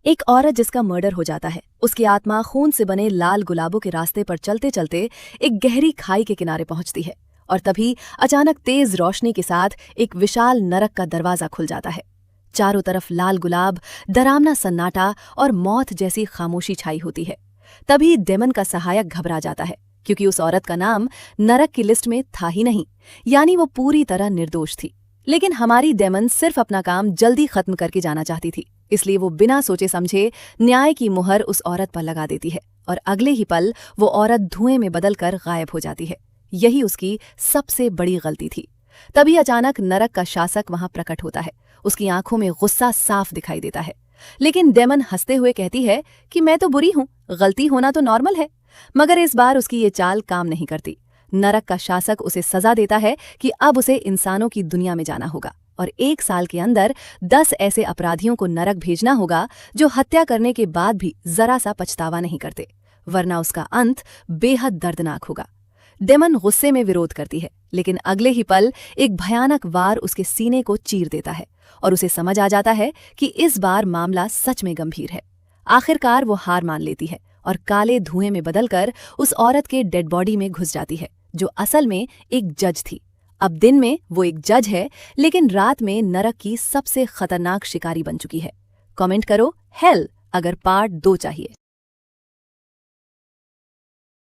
एक औरत जिसका मर्डर हो जाता है, उसकी आत्मा खून से बने लाल गुलाबों के रास्ते पर चलते चलते एक गहरी खाई के किनारे पहुंचती है और तभी अचानक तेज रोशनी के साथ एक विशाल नरक का दरवाजा खुल जाता है। चारों तरफ लाल गुलाब, डरावना सन्नाटा और मौत जैसी खामोशी छाई होती है। तभी डेमन का सहायक घबरा जाता है क्योंकि उस औरत का नाम नरक की लिस्ट में था ही नहीं, यानी वो पूरी तरह निर्दोष थी। लेकिन हमारी डेमन सिर्फ अपना काम जल्दी खत्म करके जाना चाहती थी, इसलिए वो बिना सोचे समझे न्याय की मुहर उस औरत पर लगा देती है और अगले ही पल वो औरत धुएं में बदलकर गायब हो जाती है। यही उसकी सबसे बड़ी गलती थी। तभी अचानक नरक का शासक वहां प्रकट होता है। उसकी आंखों में गुस्सा साफ दिखाई देता है, लेकिन डेमन हंसते हुए कहती है कि मैं तो बुरी हूं, गलती होना तो नॉर्मल है। मगर इस बार उसकी ये चाल काम नहीं करती। नरक का शासक उसे सजा देता है कि अब उसे इंसानों की दुनिया में जाना होगा और 1 साल के अंदर 10 ऐसे अपराधियों को नरक भेजना होगा जो हत्या करने के बाद भी जरा सा पछतावा नहीं करते, वरना उसका अंत बेहद दर्दनाक होगा। डेमन गुस्से में विरोध करती है, लेकिन अगले ही पल एक भयानक वार उसके सीने को चीर देता है और उसे समझ आ जाता है कि इस बार मामला सच में गंभीर है। आखिरकार वो हार मान लेती है और काले धुएं में बदलकर उस औरत के डेड बॉडी में घुस जाती है, जो असल में एक जज थी। अब दिन में वो एक जज है, लेकिन रात में नरक की सबसे खतरनाक शिकारी बन चुकी है। कमेंट करो हेल अगर पार्ट 2 चाहिए।